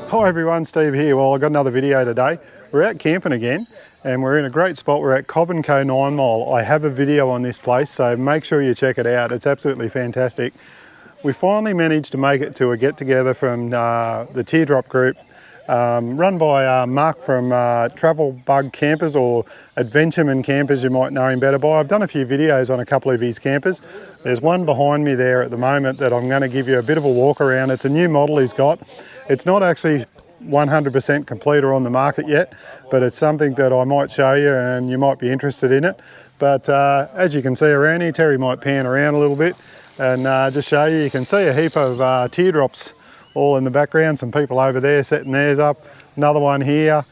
Hi everyone, Steve here. Well, I've got another video today. We're out camping again and we're in a great spot. We're at Cobb & Co 9 Mile. I have a video on this place, so make sure you check it out. It's absolutely fantastic. We finally managed to make it to a get-together from the Teardrop group, run by Mark from Travel Bug Campers, or Adventureman Campers, you might know him better by. I've done a few videos on a couple of his campers. There's one behind me there at the moment that I'm going to give you a bit of a walk around. It's a new model he's got. It's not actually 100% complete or on the market yet, but it's something that I might show you and you might be interested in it. But as you can see around here, Terry might pan around a little bit and just show you. You can see a heap of teardrops all in the background. Some people over there setting theirs up. Another one here.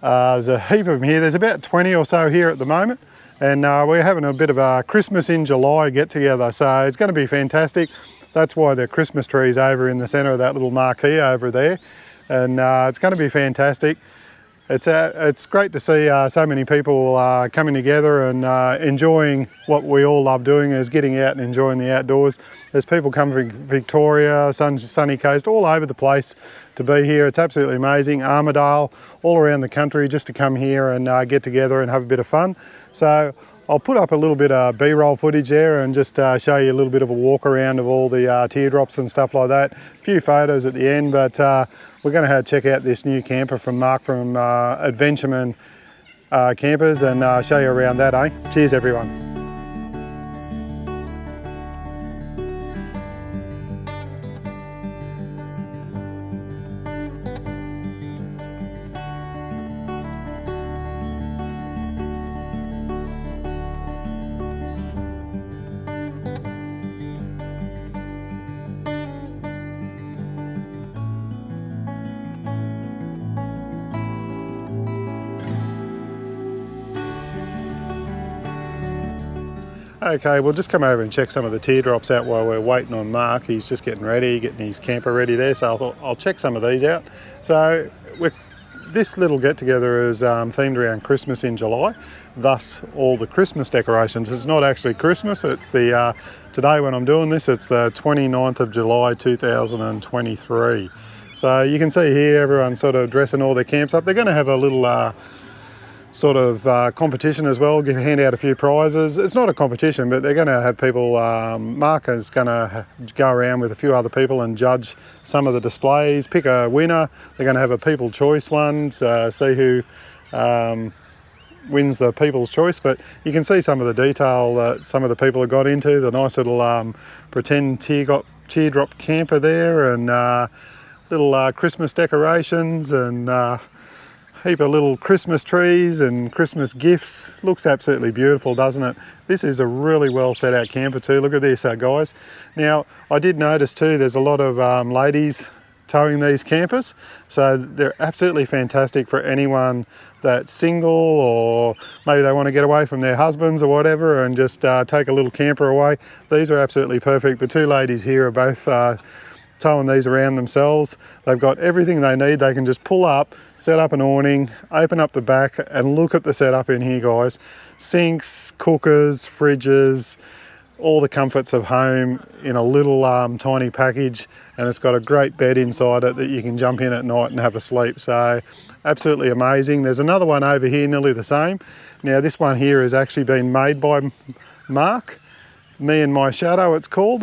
There's a heap of them here. There's about 20 or so here at the moment. And we're having a bit of a Christmas in July get together. So it's going to be fantastic. That's why the Christmas tree's over in the centre of that little marquee over there. And it's going to be fantastic. It's great to see so many people coming together and enjoying what we all love doing, is getting out and enjoying the outdoors. There's people coming from Victoria, sunny coast, all over the place to be here. It's absolutely amazing. Armidale, all around the country, just to come here and get together and have a bit of fun. So I'll put up a little bit of B-roll footage there and just show you a little bit of a walk around of all the teardrops and stuff like that. A few photos at the end, but we're going to check out this new camper from Mark from Adventureman Campers and show you around that, eh? Cheers everyone. Okay, we'll just come over and check some of the teardrops out while we're waiting on Mark. He's just getting ready, getting his camper ready there, so I thought I'll check some of these out. So this little get-together is themed around Christmas in July, thus all the Christmas decorations. It's not actually Christmas, it's the today when I'm doing this, it's the 29th of July 2023. So you can see here everyone's sort of dressing all their camps up. They're going to have a little sort of competition as well, hand out a few prizes. It's not a competition, but they're going to have people, Mark is going to go around with a few other people and judge some of the displays, pick a winner. They're going to have a People's Choice one, see who wins the People's Choice. But you can see some of the detail that some of the people have got into, the nice little pretend teardrop camper there, and little Christmas decorations, and heap of little Christmas trees and Christmas gifts. Looks absolutely beautiful, doesn't it? This is a really well set out camper too. Look at this, guys. Now, I did notice too, there's a lot of ladies towing these campers. So they're absolutely fantastic for anyone that's single, or maybe they want to get away from their husbands or whatever and just take a little camper away. These are absolutely perfect. The two ladies here are both towing these around themselves. They've got everything they need. They can just pull up, set up an awning, open up the back, and look at the setup in here, guys. Sinks, cookers, fridges, all the comforts of home in a little tiny package, and it's got a great bed inside it that you can jump in at night and have a sleep. So absolutely amazing. There's another one over here nearly the same. Now this one here has actually been made by Mark, Me and My Shadow it's called.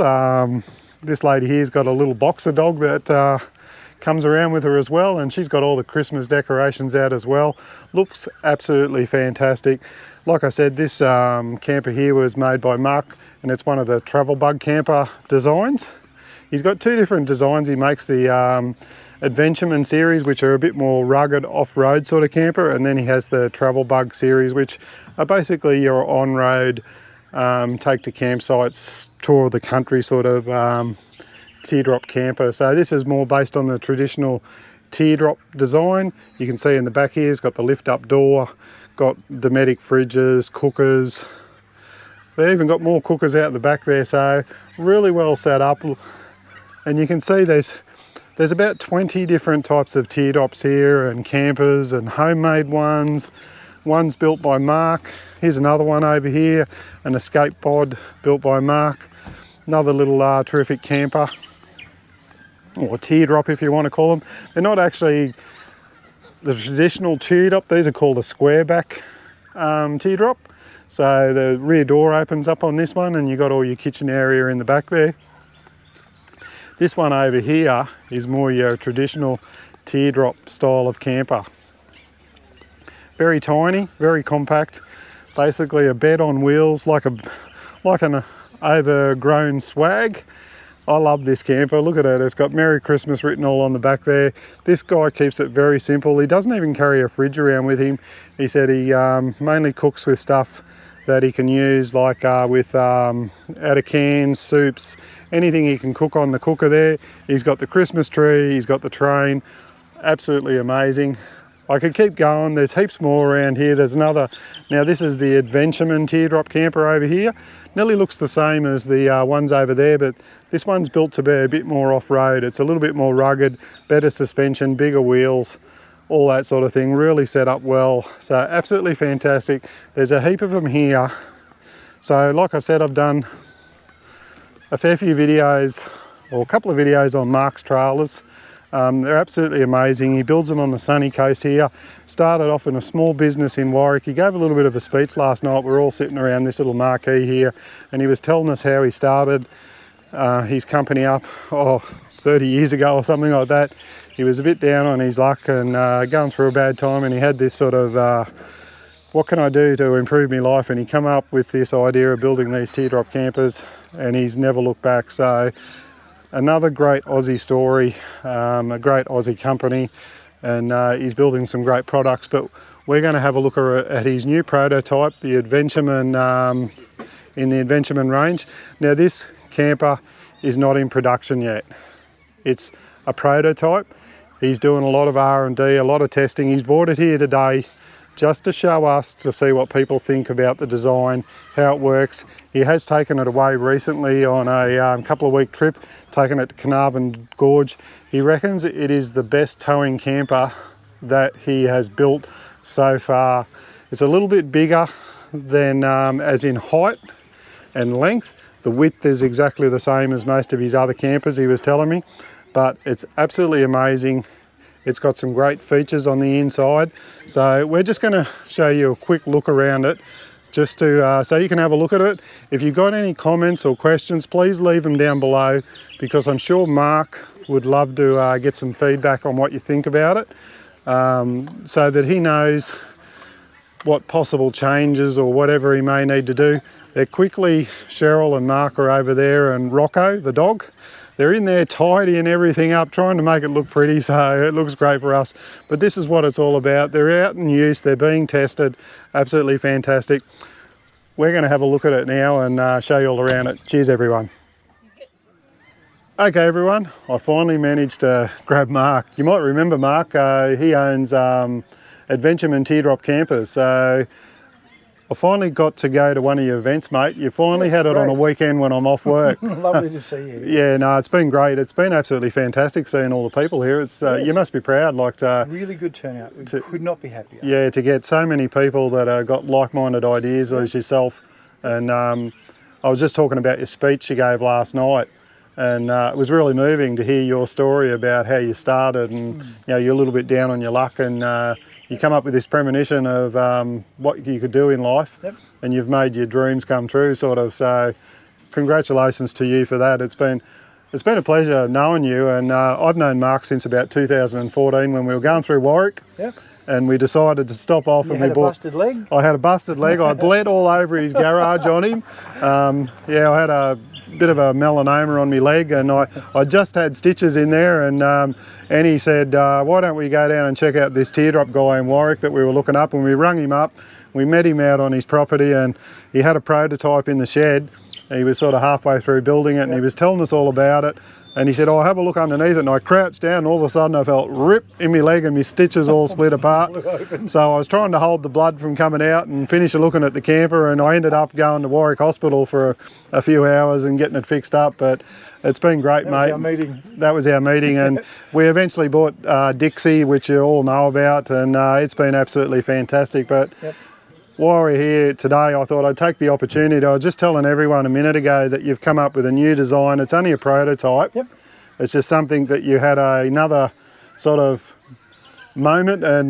This lady here's got a little boxer dog that comes around with her as well, and she's got all the Christmas decorations out as well. Looks absolutely fantastic. Like I said, this camper here was made by Mark, and it's one of the Travel Bug camper designs. He's got two different designs. He makes the Adventureman series, which are a bit more rugged off-road sort of camper, and then he has the Travel Bug series, which are basically your on-road, take to campsites, tour of the country sort of teardrop camper. So this is more based on the traditional teardrop design. You can see in the back here it's got the lift up door, got Dometic fridges, cookers. They even got more cookers out the back there, so really well set up. And you can see there's about 20 different types of teardrops here, and campers and homemade ones. One's built by Mark. Here's another one over here, an escape pod built by Mark. Another little terrific camper. or teardrop if you want to call them. They're not actually the traditional teardrop. These are called a square back teardrop. So the rear door opens up on this one and you've got all your kitchen area in the back there. This one over here is more your traditional teardrop style of camper. Very tiny, very compact, basically a bed on wheels, like an overgrown swag. I love this camper. Look at it, it's got Merry Christmas written all on the back there. This guy keeps it very simple. He doesn't even carry a fridge around with him. He said he mainly cooks with stuff that he can use, like with out of cans, soups, anything he can cook on the cooker there. He's got the Christmas tree, he's got the train. Absolutely amazing. I could keep going, there's heaps more around here. There's another, now this is the Adventureman teardrop camper over here. Nearly looks the same as the ones over there, but this one's built to be a bit more off-road. It's a little bit more rugged, better suspension, bigger wheels, all that sort of thing, really set up well. So absolutely fantastic. There's a heap of them here. So like I've said, I've done a fair few videos, or a couple of videos on Mark's trailers. They're absolutely amazing. He builds them on the sunny coast here. Started off in a small business in Warwick. He gave a little bit of a speech last night. We're all sitting around this little marquee here, and he was telling us how he started his company up 30 years ago or something like that. He was a bit down on his luck and going through a bad time, and he had this sort of what can I do to improve my life, and he come up with this idea of building these teardrop campers, and he's never looked back. So another great Aussie story, a great Aussie company, and he's building some great products. But we're going to have a look at his new prototype, the Adventureman, in the Adventureman range. Now this camper is not in production yet. It's a prototype. He's doing a lot of R&D, a lot of testing. He's brought it here today just to show us, to see what people think about the design, how it works. He has taken it away recently on a couple of week trip, taken it to Carnarvon Gorge. He reckons it is the best towing camper that he has built so far. It's a little bit bigger than as in height and length. The width is exactly the same as most of his other campers, he was telling me, but it's absolutely amazing. It's got some great features on the inside. So we're just going to show you a quick look around it, just to so you can have a look at it. If you've got any comments or questions, please leave them down below, because I'm sure Mark would love to get some feedback on what you think about it, so that he knows what possible changes or whatever he may need to do. They're quickly, Cheryl and Mark are over there, and Rocco, the dog, they're in there tidying everything up, trying to make it look pretty, so it looks great for us. But this is what it's all about. They're out in use, they're being tested, absolutely fantastic. We're going to have a look at it now and show you all around it. Cheers, everyone. Okay, everyone, I finally managed to grab Mark. You might remember Mark, he owns Adventureman Teardrop Campers, so I finally got to go to one of your events, mate. You finally had it on a weekend when I'm off work. Lovely to see you. Yeah, no, it's been great. It's been absolutely fantastic seeing all the people here. It's you must be proud, like to really good turnout. We could not be happier. Yeah, to get so many people that got like-minded ideas as yourself. And I was just talking about your speech you gave last night, and it was really moving to hear your story about how you started, and you know, you're a little bit down on your luck, and you come up with this premonition of what you could do in life, and you've made your dreams come true, sort of. So congratulations to you for that. It's been a pleasure knowing you, and I've known Mark since about 2014 when we were going through Warwick. And we decided to stop off. You had a busted leg? I had a busted leg. I bled all over his garage on him. Yeah, I had a bit of a melanoma on my leg, and I just had stitches in there, and he said, why don't we go down and check out this teardrop guy in Warwick that we were looking up. And we rung him up, we met him out on his property, and he had a prototype in the shed. He was sort of halfway through building it, and he was telling us all about it. And he said, oh, have a look underneath it. And I crouched down, and all of a sudden I felt rip in my leg, and my stitches all split apart. So I was trying to hold the blood from coming out and finish looking at the camper, and I ended up going to Warwick Hospital for a few hours and getting it fixed up. But it's been great, mate. That was our meeting. That was our meeting, and we eventually bought Dixie, which you all know about, and it's been absolutely fantastic. But while we're here today, I thought I'd take the opportunity. I was just telling everyone a minute ago that you've come up with a new design. It's only a prototype. It's just something that you had another sort of moment and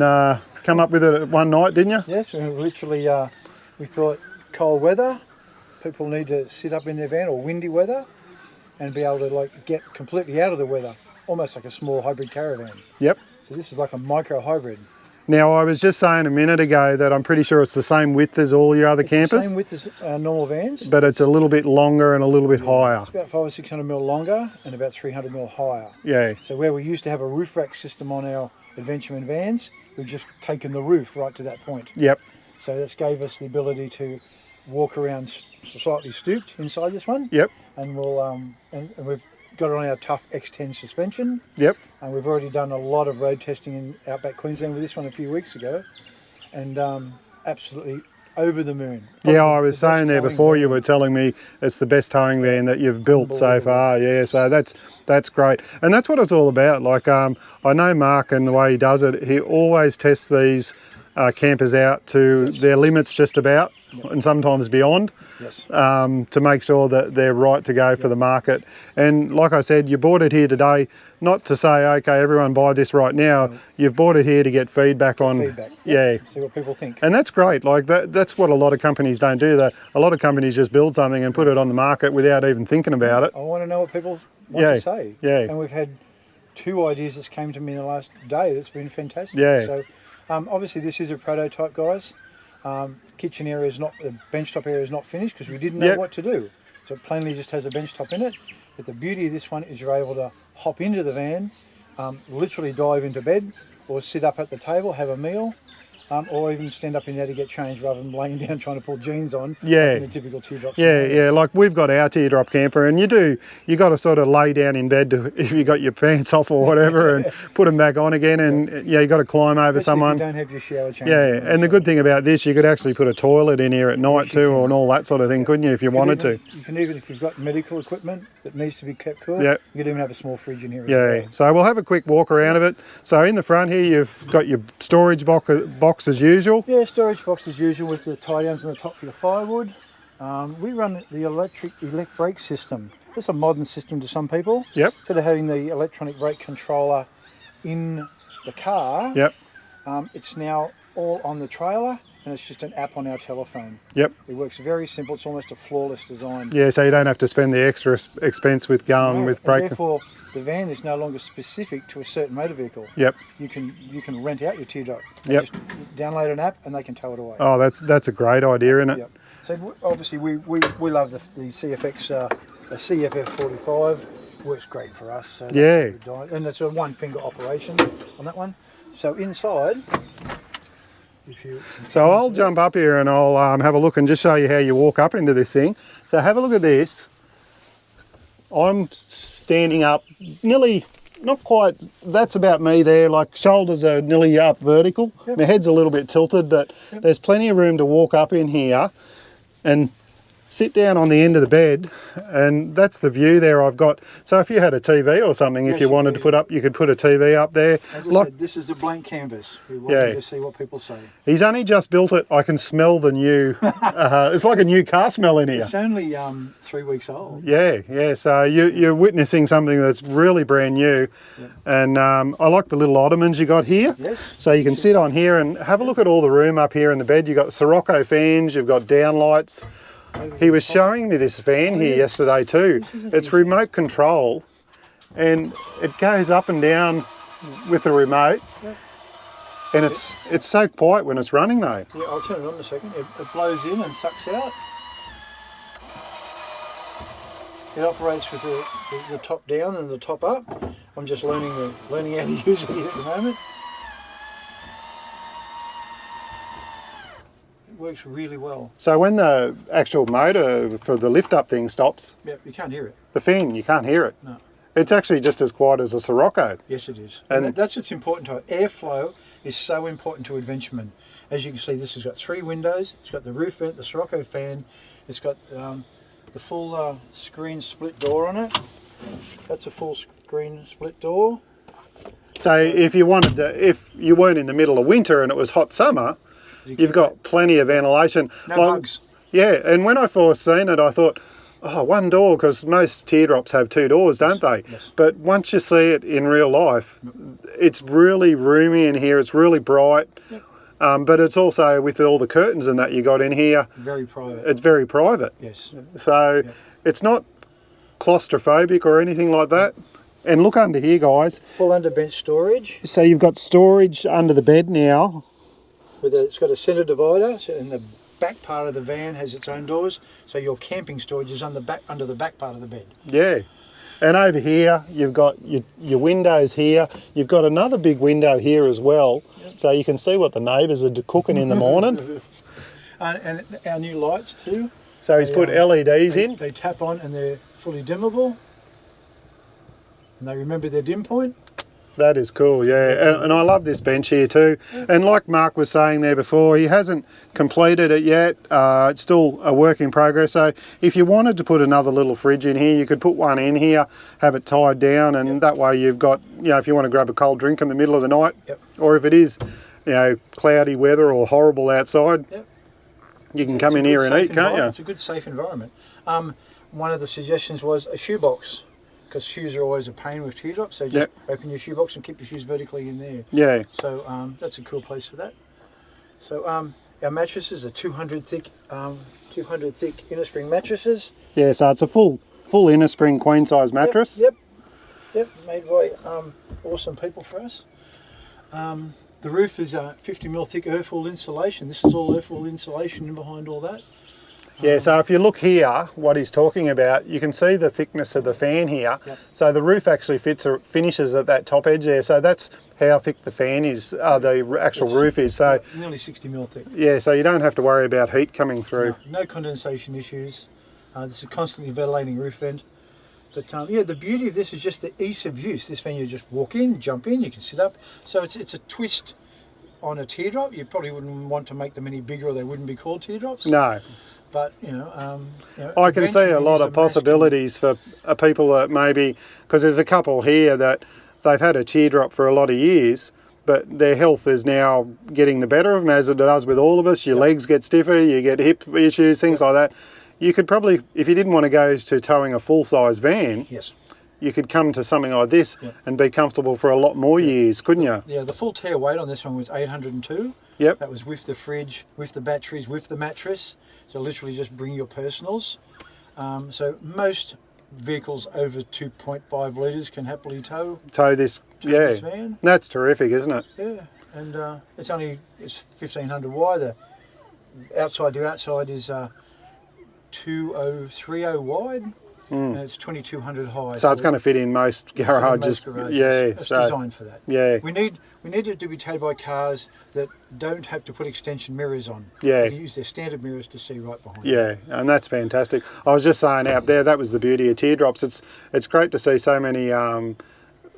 come up with it one night, didn't you? Yes, we literally, we thought cold weather, people need to sit up in their van, or windy weather, and be able to like get completely out of the weather, almost like a small hybrid caravan. Yep. So this is like a micro hybrid. Now, I was just saying a minute ago that I'm pretty sure it's the same width as all your other campers. The same width as normal vans. But it's a little bit longer and a little bit higher. It's about 500 or 600 mil longer and about 300 mil higher. Yeah. So where we used to have a roof rack system on our Adventureman vans, we've just taken the roof right to that point. Yep. So that's gave us the ability to walk around slightly stooped inside this one. Yep. And we'll and we've got it on our tough X10 suspension. Yep. And we've already done a lot of road testing in outback Queensland with this one a few weeks ago, and absolutely over the moon. Probably yeah, I was saying there before, you were telling me it's the best towing van that you've built so far. Yeah, so that's great, and that's what it's all about. Like I know Mark and the way he does it, he always tests these campers out to their limits just about, and sometimes beyond. Yes. To make sure that they're right to go for the market. And like I said, you bought it here today, not to say, okay, everyone buy this right now. You've bought it here to get feedback on. Feedback. Yeah. See what people think. And that's great. Like that's what a lot of companies don't do. A lot of companies just build something and put it on the market without even thinking about it. I want to know what people want to say. Yeah. And we've had 2 ideas that's came to me in the last day that's been fantastic. Yeah. So obviously this is a prototype, guys. Kitchen area is not, the bench top area is not finished because we didn't know what to do. So it plainly just has a bench top in it. But the beauty of this one is you're able to hop into the van, literally dive into bed, or sit up at the table, have a meal, or even stand up in there to get changed rather than laying down trying to pull jeans on. Yeah. Like in a typical Teardrop. Yeah, scenario. yeah. Like we've got our Teardrop camper, and you got to sort of lay down in bed if you got your pants off or whatever, and put them back on again. And you got to climb over Especially someone. if you don't have your shower change. Yeah, and the good thing about this, you could actually put a toilet in here at night too, and all that sort of thing, couldn't you, if you wanted to? You can even, if you've got medical equipment that needs to be kept cool, Yep. you could even have a small fridge in here as Yeah, well. so we'll have a quick walk around of it. So in the front here, you've got your storage box as usual. Yeah, storage box as usual with the tie downs on the top for your firewood. We run the elect brake system. It's a modern system to some people. Yep. Instead of having the electronic brake controller in the car, Yep. it's now all on the trailer, and it's just an app on our telephone. Yep. It works very simple. It's almost a flawless design. Yeah, so you don't have to spend the extra expense with going with And brake. therefore, the van is no longer specific to a certain motor vehicle. Yep. You can rent out your Teardrop. Yep. Just download an app and they can tow it away. Oh, that's a great idea, isn't it? Yep. So obviously we love the CFX, the CFF45 works great for us. So Yeah. and it's a one finger operation on that one. So inside, if you So I'll jump up here and I'll have a look and just show you how you walk up into this thing. So have a look at this. I'm standing up nearly, not quite, that's about me there, like shoulders are nearly up vertical. Yep. My head's a little bit tilted, but there's plenty of room to walk up in here and sit down on the end of the bed, and that's the view there I've got. So if you had a TV or something, if Yes, you you wanted could. to put up, you could put a TV up there. As I Like, said, this is a blank canvas. We want you to see what people say. he's only just built it. I can smell the new, it's like a new car smell in here. It's only 3 weeks old. Yeah, so you're witnessing something that's really brand new. And I like the little ottomans you got here. Yes. So you can sit on here and have a look at all the room up here in the bed. You've got Sirocco fans, you've got downlights. He was showing me this van here yesterday too. It's remote control, and it goes up and down with the remote. And it's so quiet when it's running though. Yeah, I'll turn it on in a second. It blows in and sucks out. It operates with the top down and the top up. I'm just learning how to use it here at the moment. It works really well. So when the actual motor for the lift up thing stops, Yeah, you can't hear it. the fan, you can't hear it. No. It's actually just as quiet as a Sirocco. Yes, it is. And- And that's what's important to it. Airflow is so important to Adventureman. As you can see, this has got 3 windows. It's got the roof vent, the Sirocco fan. It's got the full screen split door on it. That's a full screen split door. So if you wanted to, if you weren't in the middle of winter and it was hot summer, you've got plenty of ventilation. No bugs. Yeah, and when I first seen it, I thought, Oh, one door, because most teardrops have two doors, don't they? Yes. But once you see it in real life, it's really roomy in here. It's really bright. Yep. But it's also, with all the curtains and that you got in here, Very private. it's very private. Yes. So it's not claustrophobic or anything like that. And look under here, guys. Full underbench storage. So you've got storage under the bed now. It's got a centre divider, so in the back part of the van has its own doors. So your camping storage is under the back part of the bed. Yeah. And over here, you've got your windows here. You've got another big window here as well. Yep. So you can see what the neighbours are cooking in the morning. And our new lights too. So he's put LEDs in. They tap on and they're fully dimmable. And they remember their dim point. That is cool, yeah. And I love this bench here too. And like Mark was saying there before, he hasn't completed it yet. It's still a work in progress. So if you wanted to put another little fridge in here, you could put one in here, have it tied down, and that way you've got, if you want to grab a cold drink in the middle of the night, or if it is, cloudy weather or horrible outside, you can come in here and eat, can't you? It's a good, safe environment. One of the suggestions was a shoebox, because shoes are always a pain with teardrops. So just open your shoebox and keep your shoes vertically in there. Yeah. So that's a cool place for that. So our mattresses are 200 thick inner spring mattresses. Yeah. So it's a full inner spring queen size mattress. Yep. Made by awesome people for us. The roof is a 50mm thick earthwool insulation. This is all earthwool insulation in behind all that. Yeah, so if you look here, what he's talking about, you can see the thickness of the fan here. So the roof actually finishes at that top edge there. So that's how thick the fan is, the actual roof is. So nearly 60mm thick. Yeah, so you don't have to worry about heat coming through. No condensation issues. This is constantly ventilating roof vent. But the beauty of this is just the ease of use. This van, you just walk in, jump in, you can sit up. So it's a twist on a teardrop. You probably wouldn't want to make them any bigger, or they wouldn't be called teardrops. No. But I can see a lot of possibilities for people that maybe, because there's a couple here that they've had a teardrop for a lot of years, but their health is now getting the better of them, as it does with all of us. Your legs get stiffer, you get hip issues, things like that. You could probably, if you didn't want to go to towing a full-size van, you could come to something like this and be comfortable for a lot more years, couldn't you? Yeah, the full tear weight on this one was 802. Yep. That was with the fridge, with the batteries, with the mattress. So literally just bring your personals. So most vehicles over 2.5 litres can happily tow this van. That's terrific, isn't it? Yeah, and it's 1500 wide. The outside to outside is 2030 wide. And it's 2200 high. So it's going to fit in most garages. It's designed for that. Yeah. We need it to be towed by cars that don't have to put extension mirrors on. Yeah. They can use their standard mirrors to see right behind. Yeah, and that's fantastic. I was just saying out there, that was the beauty of teardrops. It's great to see so many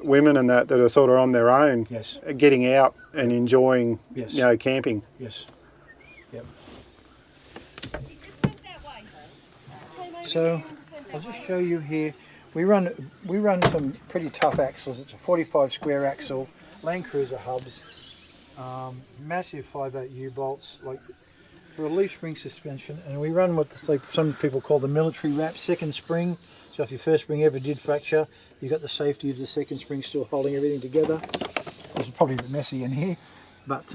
women and that are sort of on their own, getting out and enjoying, camping. Yes. Yep. So I'll just show you here. We run some pretty tough axles. It's a 45 square axle, Land Cruiser hubs, massive 5/8 U-bolts, like for a leaf spring suspension, and we run what some people call the military wrap second spring. So if your first spring ever did fracture, you've got the safety of the second spring still holding everything together. This is probably a bit messy in here, but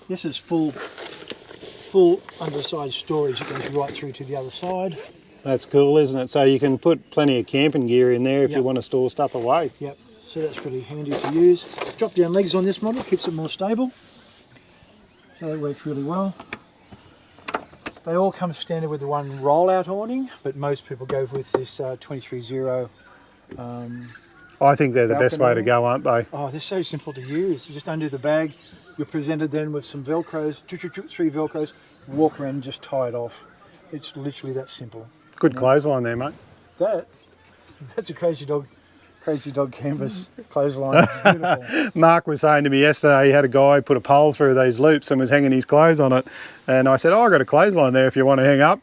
this is full underside storage that goes right through to the other side. That's cool, isn't it? So you can put plenty of camping gear in there if you want to store stuff away. Yep, so that's pretty handy to use. Drop down legs on this model keeps it more stable. So that works really well. They all come standard with the one roll-out awning, but most people go with this 23-0. I think they're the best way to go, aren't they? Oh, they're so simple to use. You just undo the bag, you're presented then with some Velcros, 3 Velcros, walk around and just tie it off. It's literally that simple. Good clothesline there, mate. That's a crazy dog canvas clothesline. Beautiful. Mark was saying to me yesterday he had a guy put a pole through these loops and was hanging his clothes on it, and I said, I've got a clothesline there if you want to hang up.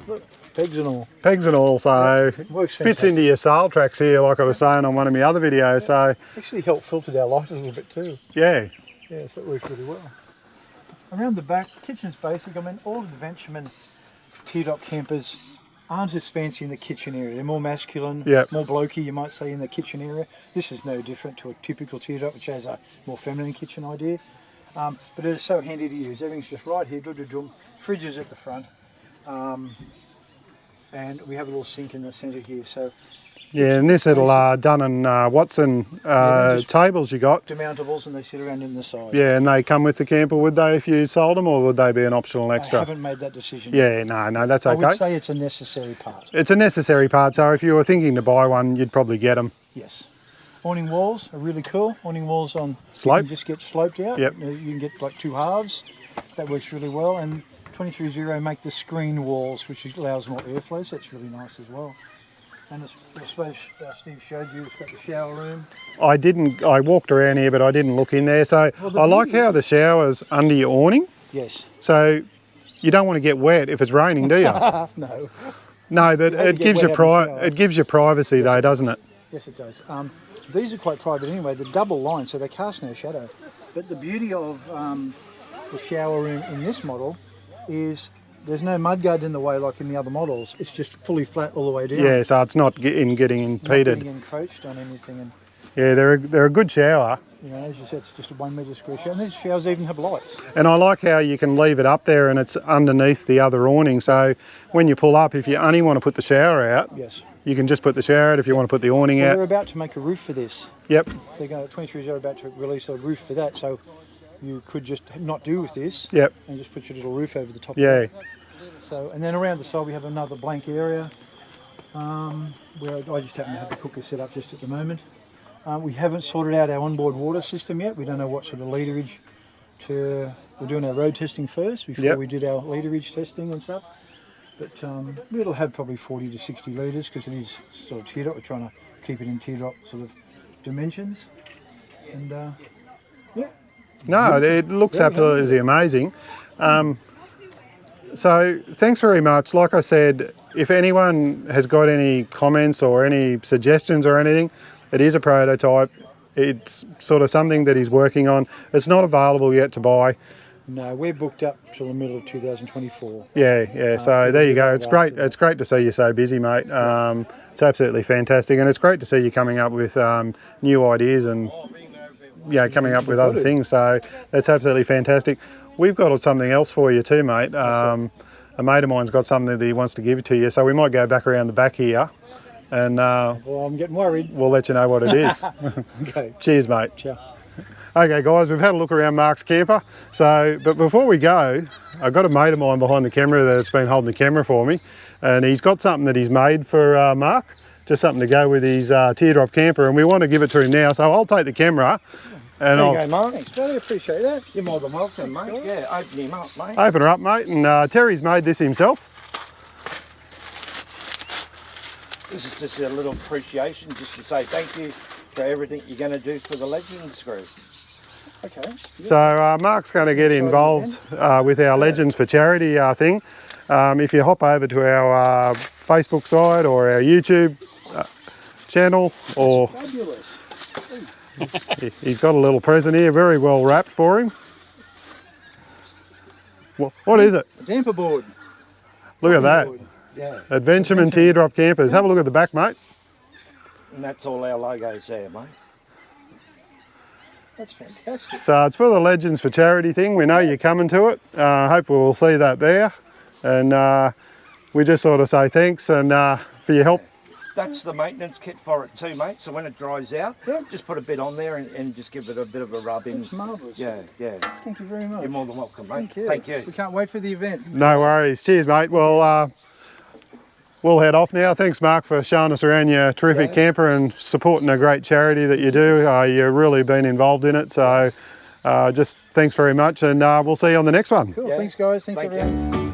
Look, pegs and all. Pegs and all, so fits into your sail tracks here, like I was saying on one of my other videos. So actually helped filter our light a little bit too. Yeah, so that worked really well. Around the back, kitchen's basic. I mean, all Adventureman Teardrop campers aren't as fancy in the kitchen area. They're more masculine, Yep. more blokey, you might say, in the kitchen area. This is no different to a typical Teardrop, which has a more feminine kitchen idea. But it's so handy to use. Everything's just right here, fridges at the front. And we have a little sink in the centre here. So Yeah, and this little Dunn and Watson tables you got. demountables, and they sit around in the side. Yeah, and they come with the camper, would they, if you sold them, or would they be an optional extra? I haven't made that decision. Yeah, no, that's I okay. would say it's a necessary part. It's a necessary part, so if you were thinking to buy one, you'd probably get them. Yes. Awning walls are really cool. Awning walls on Slope? You can just get sloped out. Yep. You can get like 2 halves. That works really well. And 23.0 make the screen walls, which allows more airflow, so that's really nice as well. And I suppose Steve showed you, it's got the shower room. I walked around here, but I didn't look in there. So I like how the shower's under your awning. Yes. So you don't want to get wet if it's raining, do you? No. No, but it gives you privacy though, doesn't it? Yes, it does. These are quite private anyway. The double line, so they cast no shadow. But the beauty of the shower room in this model is there's no mudguard in the way like in the other models. It's just fully flat all the way down. Yeah, so it's not getting impeded. Not getting encroached on anything. And yeah, they're a good shower. you know, as you said, it's just a 1 metre square shower. And these showers even have lights. And I like how you can leave it up there and it's underneath the other awning. So when you pull up, if you only want to put the shower out, Yes. you can just put the shower out. If you want to put the awning Well, out. they're about to make a roof for this. Yep. They're going to 23.0 about to release a roof for that. So you could just not do with this. Yep. And just put your little roof over the top. Yeah. Of it. So, and then around the side we have another blank area where I just happen to have the cooker set up just at the moment. We haven't sorted out our onboard water system yet. We don't know what sort of literage we're doing our road testing first before we did our literage testing and stuff. But it'll have probably 40 to 60 litres because it is sort of teardrop. We're trying to keep it in teardrop sort of dimensions. And yeah. No, it looks absolutely amazing. So thanks very much. Like I said, if anyone has got any comments or any suggestions or anything, it is a prototype. It's sort of something that he's working on. It's not available yet to buy. No, we're booked up till the middle of 2024. Yeah. So there you go. It's great. It's great to see you so busy, mate. It's absolutely fantastic, and it's great to see you coming up with new ideas and coming up with other things. So that's absolutely fantastic. We've got something else for you too, mate. A mate of mine's got something that he wants to give to you, so we might go back around the back here, and well, I'm getting worried. We'll let you know what it is. Okay. Cheers, mate. Ciao. Okay, guys, we've had a look around Mark's camper. But before we go, I've got a mate of mine behind the camera that's been holding the camera for me, and he's got something that he's made for Mark, just something to go with his Teardrop camper, and we want to give it to him now. So I'll take the camera. And there you go, Mark. Thanks, buddy. Appreciate that. You're more than welcome, mate. Yeah, open him up, mate. Open her up, mate. And Terry's made this himself. This is just a little appreciation, just to say thank you for everything you're going to do for the Legends group. Okay. Yeah. So Mark's going to get involved with our Legends for Charity thing. If you hop over to our Facebook side or our YouTube channel, or Fabulous. he's got a little present here, very well wrapped for him. What is it? A damper board. Look at that. Yeah. Adventureman Teardrop campers. Have a look at the back, mate. And that's all our logos there, mate. That's fantastic. So it's for the Legends for Charity thing. We know you're coming to it. Hopefully we'll see that there. And we just sort of say thanks and for your help. That's the maintenance kit for it too, mate. So when it dries out, just put a bit on there and just give it a bit of a rub in. That's marvellous. Yeah. Thank you very much. You're more than welcome, mate. Thank you. We can't wait for the event. No worries. Cheers, mate. Well, we'll head off now. Thanks, Mark, for showing us around your terrific camper and supporting a great charity that you do. You've really been involved in it. So just thanks very much, and we'll see you on the next one. Cool. Thanks, guys. Thanks, everyone. You.